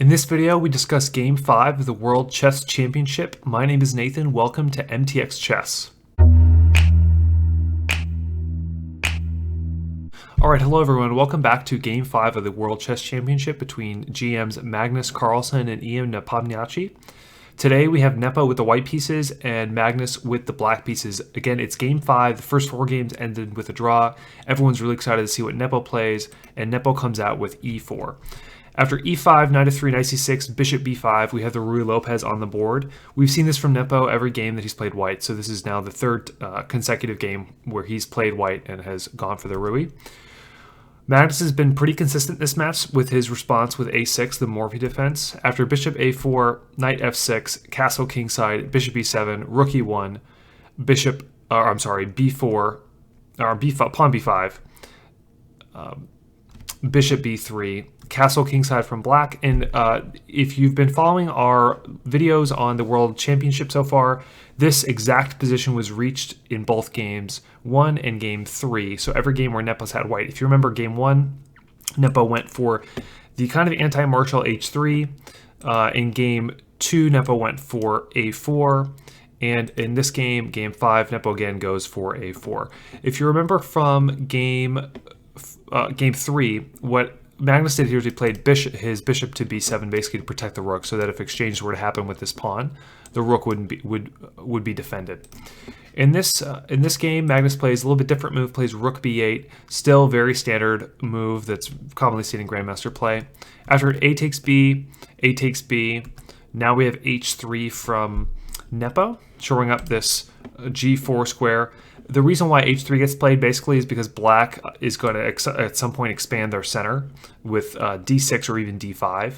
In this video, we discuss Game 5 of the World Chess Championship. My name is Nathan. Welcome to MTX Chess. Alright, hello everyone. Welcome back to Game 5 of the World Chess Championship between GMs Magnus Carlsen and Nepomniachtchi. Today we have Nepo with the white pieces and Magnus with the black pieces. Again, it's Game 5. The first 4 games ended with a draw. Everyone's really excited to see what Nepo plays, and Nepo comes out with e4. After e5, knight f3, knight c6, bishop b5, we have the Ruy Lopez on the board. We've seen this from Nepo every game that he's played white, so this is now the third consecutive game where he's played white and has gone for the Ruy. Magnus has been pretty consistent this match with his response with a6, the Morphy defense. After bishop a4, knight f6, castle kingside, bishop e7, rook e1, b4, pawn b5, bishop b3, castle kingside from black. And if you've been following our videos on the World Championship so far, this exact position was reached in both games 1 and game 3. So every game where Nepo's had white. If you remember game 1, Nepo went for the kind of anti-martial h3. In game 2, Nepo went for a4. And in this game, game 5, Nepo again goes for a4. If you remember from game 3, what Magnus did here is he played his bishop to b7 basically to protect the rook, so that if exchanges were to happen with this pawn, the rook would be defended. In this game, Magnus plays a little bit different move, plays rook b8, still very standard move that's commonly seen in grandmaster play. After a takes b, now we have h3 from Nepo, showing up this g4 square. The reason why h3 gets played basically is because black is going to at some point expand their center with d6 or even d5,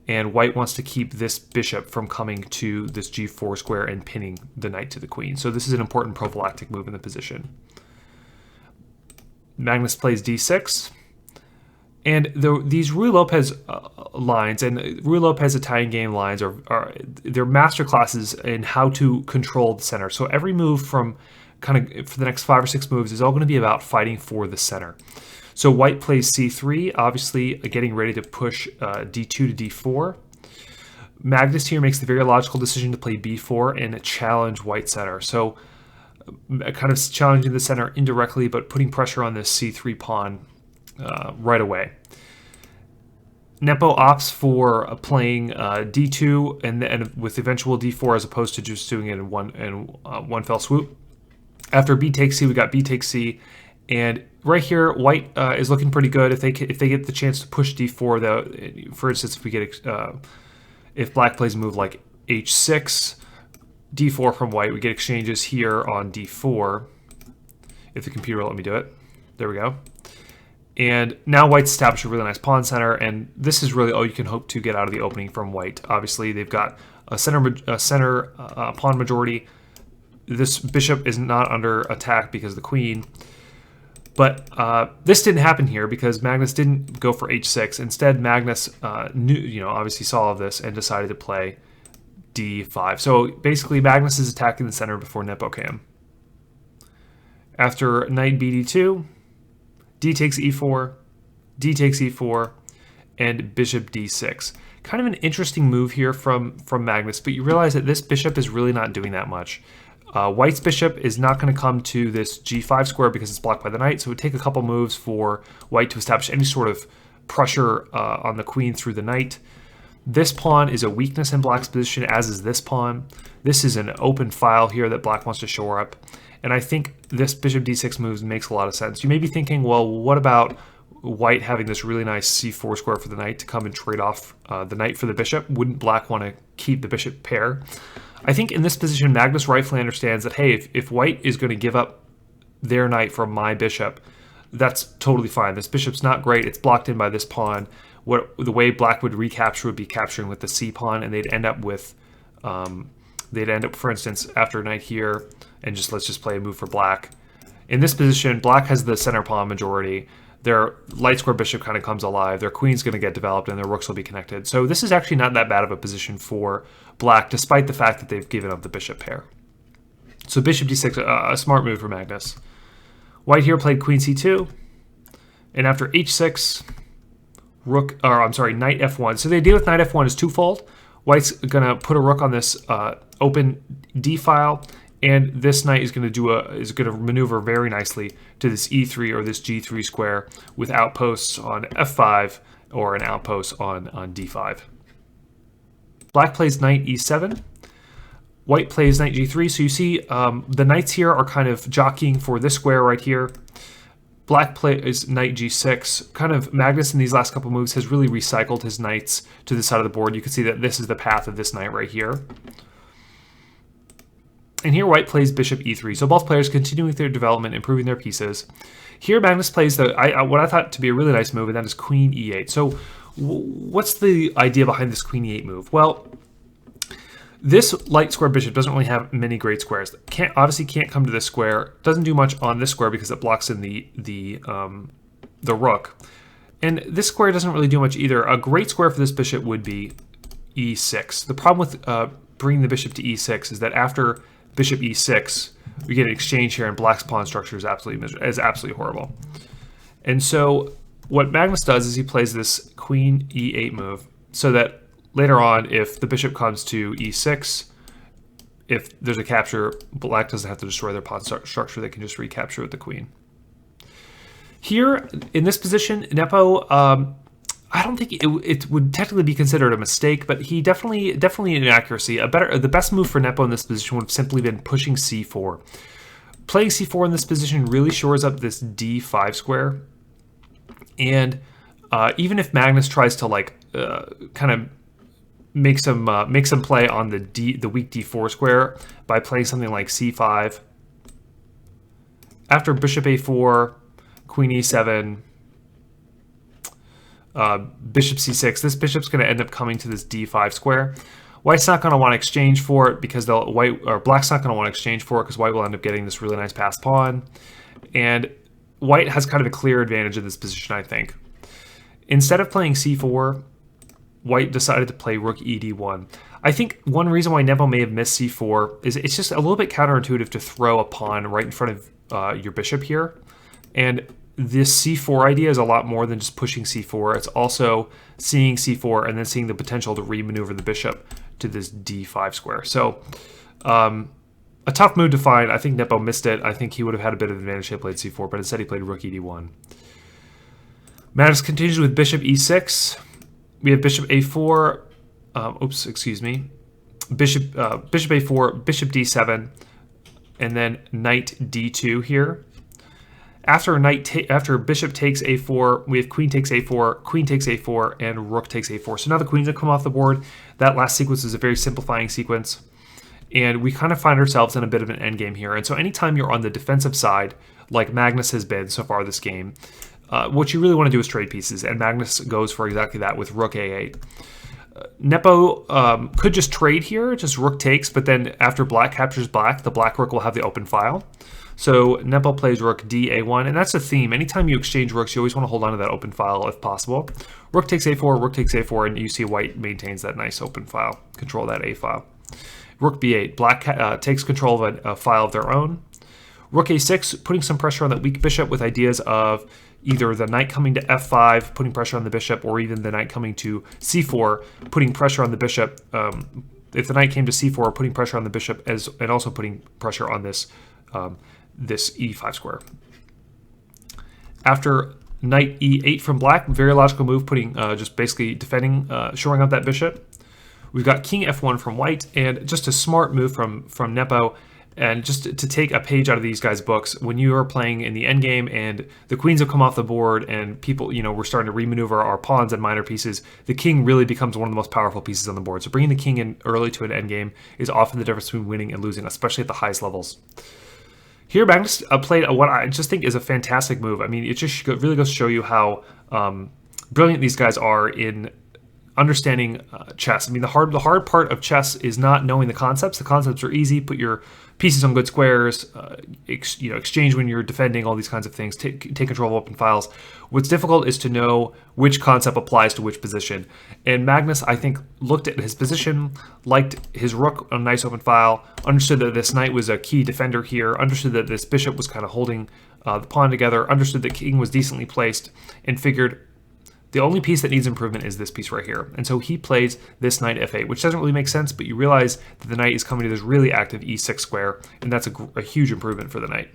and white wants to keep this bishop from coming to this g4 square and pinning the knight to the queen. So this is an important prophylactic move in the position. Magnus plays d6, and these Ruy Lopez lines and Ruy Lopez Italian game lines they're master classes in how to control the center. So every move from kind of for the next 5 or 6 moves is all going to be about fighting for the center. So white plays c3, obviously getting ready to push d2 to d4. Magnus here makes the very logical decision to play b4 and challenge white center. So kind of challenging the center indirectly, but putting pressure on this c3 pawn right away. Nepo opts for playing d2 and with eventual d4 as opposed to just doing it in one fell swoop. After b takes c, we got b takes c, and right here, white is looking pretty good. If they get the chance to push d4, though, for instance, if black plays a move like h6, d4 from white, we get exchanges here on d4. If the computer will let me do it, there we go. And now white's established a really nice pawn center, and this is really all you can hope to get out of the opening from white. Obviously, they've got a center pawn majority. This bishop is not under attack because of the queen. But this didn't happen here because Magnus didn't go for h6. Instead, Magnus obviously saw all of this and decided to play d5. So basically, Magnus is attacking the center before Nepo can. After knight bd2, d takes e4, d takes e4, and bishop d6. Kind of an interesting move here from Magnus, but you realize that this bishop is really not doing that much. White's bishop is not going to come to this g5 square because it's blocked by the knight, so it would take a couple moves for white to establish any sort of pressure on the queen through the knight. This pawn is a weakness in black's position, as is this pawn. This is an open file here that black wants to shore up, and I think this bishop d6 move makes a lot of sense. You may be thinking, well, what about white having this really nice c4 square for the knight to come and trade off the knight for the bishop? Wouldn't black want to keep the bishop pair? I think in this position, Magnus rightfully understands that, hey, if white is going to give up their knight for my bishop, that's totally fine. This bishop's not great. It's blocked in by this pawn. The way black would recapture would be capturing with the c pawn, and they'd end up, for instance, after knight here, and let's just play a move for black. In this position, black has the center pawn majority. Their light square bishop kind of comes alive. Their queen's going to get developed, and their rooks will be connected. So this is actually not that bad of a position for black, despite the fact that they've given up the bishop pair. So bishop d6, a smart move for Magnus. White here played queen c2, and after h6, knight f1. So the idea with knight f1 is twofold. White's gonna put a rook on this open d file, and this knight is gonna maneuver very nicely to this e3 or this g3 square with outposts on f5 or an outpost on d5. Black plays knight e7. White plays knight g3. So you see the knights here are kind of jockeying for this square right here. Black plays knight g6. Kind of Magnus in these last couple moves has really recycled his knights to the side of the board. You can see that this is the path of this knight right here. And here White plays bishop e3. So both players continuing their development, improving their pieces. Here Magnus plays what I thought to be a really nice move, and that is queen e8. So what's the idea behind this queen e8 move? Well, this light square bishop doesn't really have many great squares. Obviously can't come to this square. Doesn't do much on this square because it blocks in the rook. And this square doesn't really do much either. A great square for this bishop would be e6. The problem with bringing the bishop to e6 is that after bishop e6, we get an exchange here, and Black's pawn structure is absolutely horrible. And so what Magnus does is he plays this queen e8 move so that later on, if the bishop comes to e6, if there's a capture, Black doesn't have to destroy their pawn structure. They can just recapture with the queen. Here, in this position, Nepo, I don't think it would technically be considered a mistake, but he definitely an inaccuracy. The best move for Nepo in this position would have simply been pushing c4. Playing c4 in this position really shores up this d5 square. And even if Magnus tries to kind of make some play on the weak d4 square by playing something like c5. After bishop a4, queen e7, bishop c6, this bishop's going to end up coming to this d5 square. White's not going to want to exchange for it because Black's not going to want to exchange for it because White will end up getting this really nice passed pawn. And White has kind of a clear advantage in this position, I think. Instead of playing c4, White decided to play rook ed1. I think one reason why Nepo may have missed c4 is it's just a little bit counterintuitive to throw a pawn right in front of your bishop here. And this c4 idea is a lot more than just pushing c4. It's also seeing c4 and then seeing the potential to remaneuver the bishop to this d5 square. So a tough move to find. I think Nepo missed it. I think he would have had a bit of advantage had he played c4, but instead he played rook ed1. Magnus continues with bishop e6. We have bishop a4, bishop a4, bishop d7, and then knight d2 here. After bishop takes a4, we have queen takes a4, and rook takes a4. So now the queens have come off the board. That last sequence is a very simplifying sequence. And we kind of find ourselves in a bit of an endgame here. And so anytime you're on the defensive side, like Magnus has been so far this game, what you really want to do is trade pieces, and Magnus goes for exactly that with rook a8. Nepo could just trade here, just rook takes, but then after Black captures Black, the Black rook will have the open file. So Nepo plays rook da1, and that's a theme. Anytime you exchange rooks, you always want to hold on to that open file if possible. Rook takes a4, and you see White maintains that nice open file, control that a file. Rook b8, Black takes control of a file of their own. Rook a6, putting some pressure on that weak bishop with ideas of either the knight coming to f5, putting pressure on the bishop, or even the knight coming to c4, putting pressure on the bishop. If the knight came to c4, putting pressure on the bishop and also putting pressure on this this e5 square. After knight e8 from Black, very logical move, putting just basically defending, shoring up that bishop. We've got king f1 from White, and just a smart move from Nepo. And just to take a page out of these guys' books, when you are playing in the endgame and the queens have come off the board and people, we're starting to remaneuver our pawns and minor pieces, the king really becomes one of the most powerful pieces on the board. So bringing the king in early to an endgame is often the difference between winning and losing, especially at the highest levels. Here, Magnus played what I just think is a fantastic move. I mean, it just really goes to show you how brilliant these guys are in understanding chess. I mean, the hard part of chess is not knowing the concepts. The concepts are easy. Put your pieces on good squares, exchange when you're defending, all these kinds of things, take control of open files. What's difficult is to know which concept applies to which position. And Magnus, I think, looked at his position, liked his rook on a nice open file, understood that this knight was a key defender here, understood that this bishop was kind of holding the pawn together, understood that king was decently placed, and figured The only piece that needs improvement is this piece right here. And so he plays this knight f8, which doesn't really make sense, but you realize that the knight is coming to this really active e6 square, and that's a huge improvement for the knight.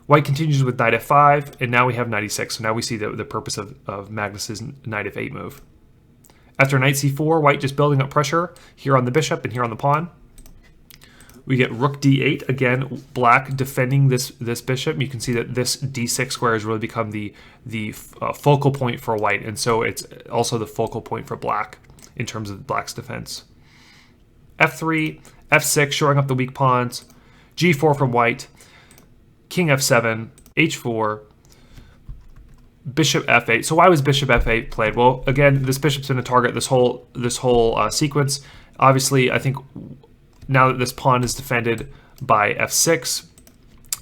White continues with knight f5, and now we have knight e6. So now we see the purpose of Magnus's knight f8 move. After knight c4, white just building up pressure here on the bishop and here on the pawn. We get rook d8, again, black defending this bishop. You can see that this d6 square has really become the focal point for white, and so it's also the focal point for black in terms of black's defense. f3, f6, shoring up the weak pawns, g4 from white, king f7, h4, bishop f8. So why was bishop f8 played? Well, again, this bishop's going to target this whole sequence. Obviously, I think now that this pawn is defended by f6,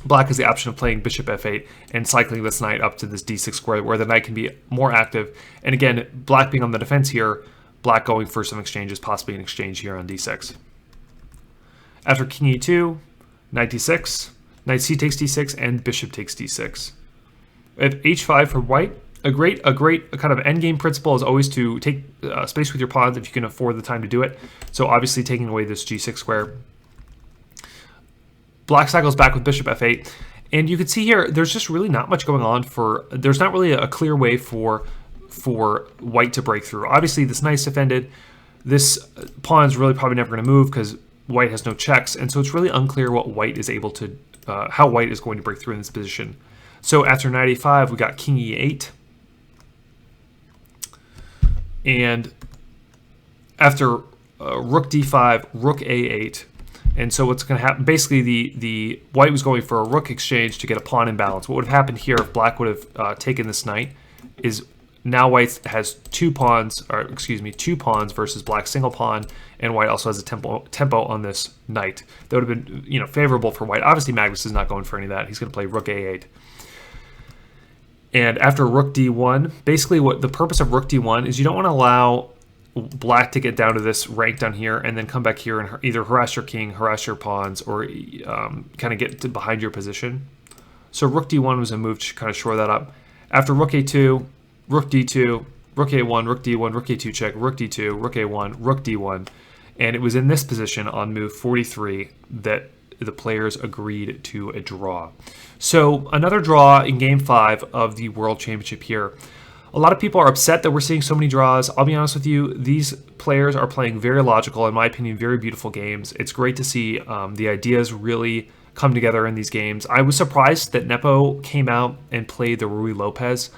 black has the option of playing bishop f8 and cycling this knight up to this d6 square where the knight can be more active. And again, black being on the defense here, black going for some exchanges, possibly an exchange here on d6. After king e2, knight d6, knight c takes d6, and bishop takes d6. At h5 for white, a great kind of endgame principle is always to take space with your pawns if you can afford the time to do it. So obviously taking away this g6 square. Black cycles back with bishop f8, and you can see here there's just really not much going on there's not really a clear way for white to break through. Obviously this knight's defended. This pawn's really probably never going to move because white has no checks, and so it's really unclear what white is able to how white is going to break through in this position. So after knight e5, we got king e8. And after rook d5, rook a8. And so what's going to happen, basically the white was going for a rook exchange to get a pawn imbalance. What would have happened here if black would have taken this knight is now white has two pawns versus black's single pawn, and white also has a tempo on this knight. That would have been favorable for white. Obviously Magnus is not going for any of that. He's going to play rook a8. And after rook d1, basically what the purpose of rook d1 is you don't want to allow black to get down to this rank down here and then come back here and either harass your king, harass your pawns, or kind of get to behind your position. So rook d1 was a move to kind of shore that up. After rook a2, rook d2, rook a1, rook d1, rook a2 check, rook d2, rook a1, rook d1. And it was in this position on move 43 that the players agreed to a draw. So another draw in Game 5 of the World Championship here. A lot of people are upset that we're seeing so many draws. I'll be honest with you, these players are playing very logical, in my opinion, very beautiful games. It's great to see the ideas really come together in these games. I was surprised that Nepo came out and played the Ruy Lopez.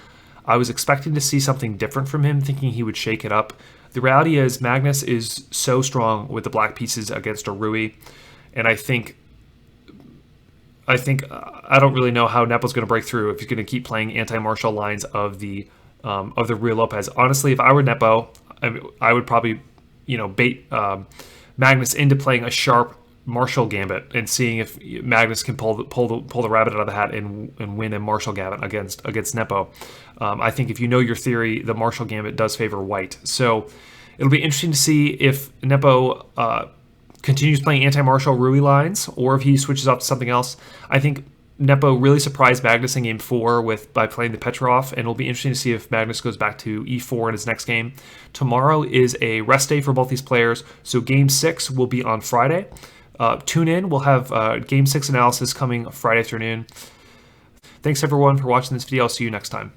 I was expecting to see something different from him, thinking he would shake it up. The reality is Magnus is so strong with the black pieces against a Ruy, and I don't really know how Nepo's going to break through if he's going to keep playing anti-martial lines of the Ruy Lopez. Honestly, if I were Nepo, I would probably bait Magnus into playing a sharp martial gambit and seeing if Magnus can pull the rabbit out of the hat and win a martial gambit against Nepo. I think if you know your theory, the martial gambit does favor white. So it'll be interesting to see if Nepo continues playing anti-martial Ruy lines or if he switches up to something else. I think Nepo really surprised Magnus in Game 4 by playing the Petrov, and it'll be interesting to see if Magnus goes back to e4 in his next game. Tomorrow is a rest day for both these players, so Game 6 will be on Friday. Tune in. We'll have Game 6 analysis coming Friday afternoon. Thanks, everyone, for watching this video. I'll see you next time.